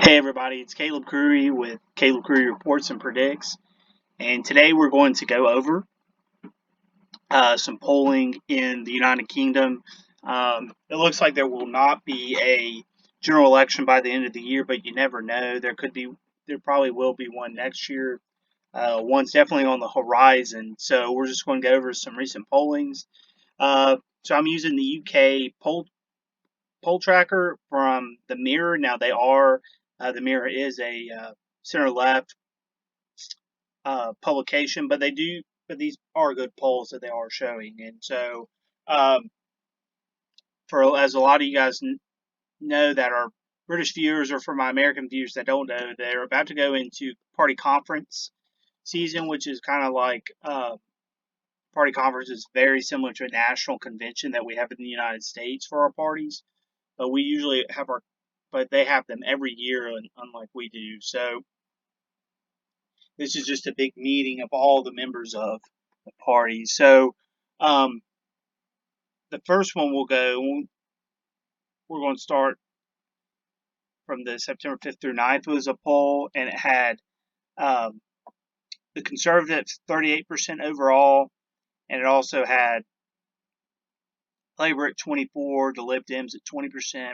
Hey everybody, it's Caleb Curry with Caleb Curry Reports and Predicts, and today we're going to go over some polling in the United Kingdom. It looks like there will not be a general election by the end of the year, but you never know. There probably will be one next year. One's definitely on the horizon, so we're just going to go over some recent pollings. So I'm using the UK poll tracker from the Mirror. Now the Mirror is a center left publication, but these are good polls that they are showing. And so, um, for as a lot of you guys know that are British viewers, or for my American viewers that don't know, they're about to go into party conference season, which is kind of like party conference is very similar to a national convention that we have in the United States for our parties. But we usually have but they have them every year, unlike we do. So this is just a big meeting of all the members of the party. So um, the first one we're going to start from the September 5th through 9th was a poll, and it had um, the Conservatives 38% overall, and it also had Labour at 24, the Lib Dems at 20%,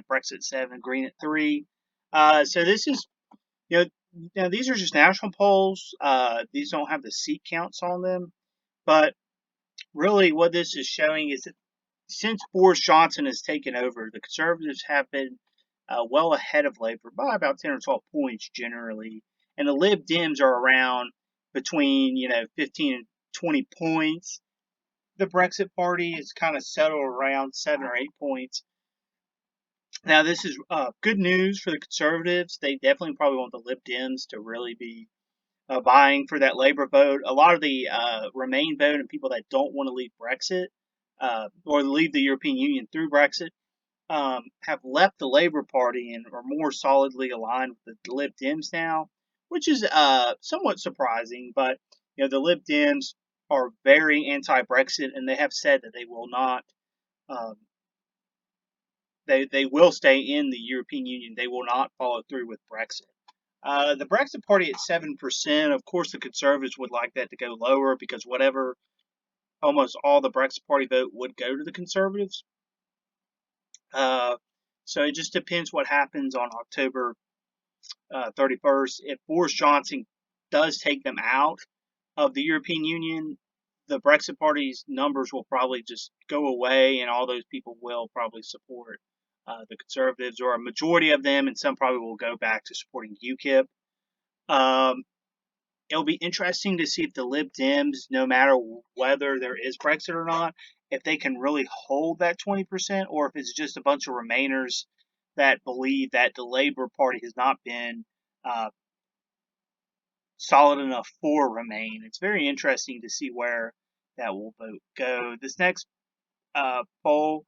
Brexit at 7, Green at 3. So this is, you know, now these are just national polls. These don't have the seat counts on them, but really what this is showing is that since Boris Johnson has taken over, the Conservatives have been well ahead of Labour by about 10 or 12 points generally, and the Lib Dems are around between 15 and 20 points. The Brexit Party is kind of settled around 7 or 8 points. Now this is good news for the Conservatives. They definitely probably want the Lib Dems to really be vying for that Labour vote. A lot of the Remain vote and people that don't want to leave Brexit or leave the European Union through Brexit have left the Labour Party and are more solidly aligned with the Lib Dems now, which is somewhat surprising. But the Lib Dems are very anti-Brexit, and they have said that they will not. Um, they will stay in the European Union. They will not follow through with Brexit. The Brexit Party at 7%. Of course, the Conservatives would like that to go lower because almost all the Brexit Party vote would go to the Conservatives. Uh, so it just depends what happens on October 31st. If Boris Johnson does take them out of the European Union, the Brexit Party's numbers will probably just go away, and all those people will probably support the Conservatives, or a majority of them, and some probably will go back to supporting UKIP. Um, it'll be interesting to see if the Lib Dems, no matter whether there is Brexit or not, if they can really hold that 20%, or if it's just a bunch of Remainers that believe that the Labour Party has not been uh, solid enough for Remain. It's very interesting to see where that will vote go. This next poll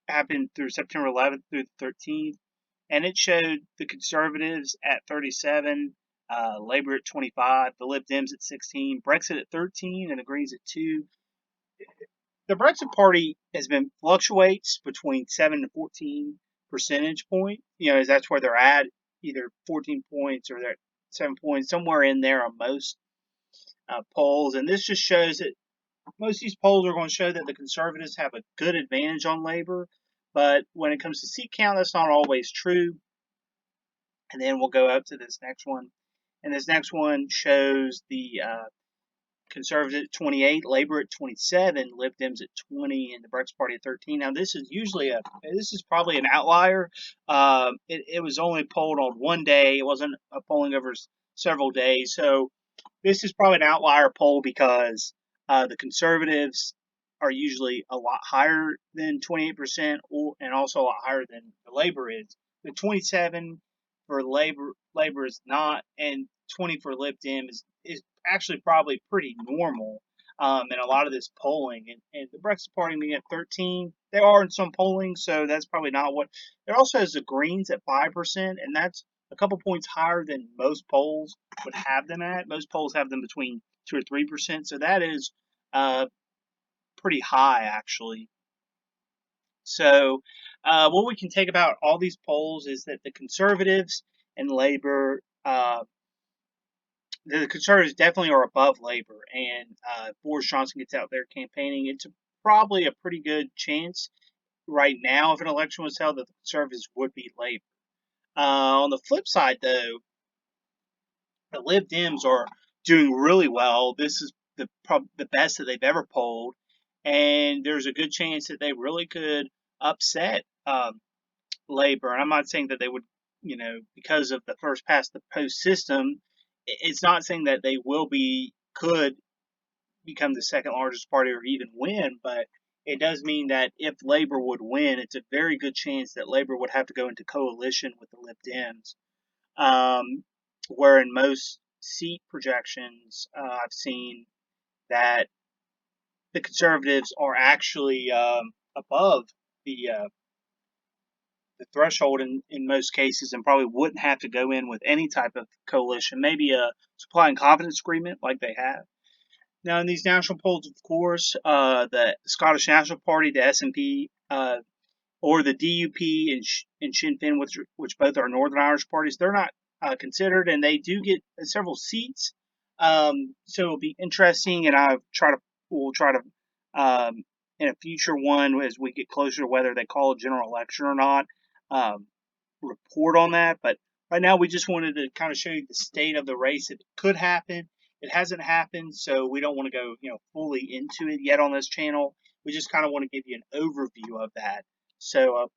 happened through September 11th through the 13th, and it showed the Conservatives at 37, Labour at 25, the Lib Dems at 16, Brexit at 13, and the Greens at 2. The Brexit Party has been fluctuates between 7 to 14 percentage point. That's where they're at, either 14 points or they're at 7 points, somewhere in there on most polls. And this just shows that most of these polls are going to show that the Conservatives have a good advantage on Labour. But when it comes to seat count, that's not always true. And then we'll go up to this next one. And this next one shows the Conservatives at 28, Labour at 27, Lib Dems at 20, and the Brexit Party at 13. Now this is probably an outlier. It was only polled on one day. It wasn't a polling over several days. So this is probably an outlier poll because the Conservatives are usually a lot higher than 28%, and also a lot higher than the Labour is. The 27 for Labour is not, and 20 for Lib Dem is actually probably pretty normal in a lot of this polling. And the Brexit Party being at 13, they are in some polling, so that's probably not what. It also has the Greens at 5%, and that's a couple points higher than most polls would have them at. Most polls have them between 2 or 3%, so that is pretty high actually. So what we can take about all these polls is that the Conservatives, and Labor. The Conservatives definitely are above Labor, and Boris Johnson gets out there campaigning. It's probably a pretty good chance right now, if an election was held, that the Conservatives would beat Labor. On the flip side, though, the Lib Dems are doing really well. This is the best that they've ever polled, and there's a good chance that they really could upset Labor. And I'm not saying that they would, because of the first past the post system. It's not saying that they could become the second largest party or even win, but it does mean that if Labor would win, it's a very good chance that Labor would have to go into coalition with the Lib Dems. Where in most seat projections, I've seen that the Conservatives are actually above the the threshold in most cases, and probably wouldn't have to go in with any type of coalition, maybe a supply and confidence agreement like they have. Now, in these national polls, of course, the Scottish National Party, the SNP, or the DUP and Sinn Féin, which both are Northern Irish parties, they're not considered, and they do get several seats. So it'll be interesting, and we'll try to in a future one as we get closer to whether they call a general election or not, um, report on that. But right now, we just wanted to kind of show you the state of the race. It could happen. It hasn't happened, so we don't want to go, fully into it yet on this channel. We just kind of want to give you an overview of that. So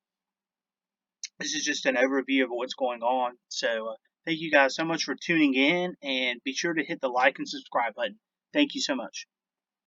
this is just an overview of what's going on. So thank you guys so much for tuning in, and be sure to hit the like and subscribe button. Thank you so much.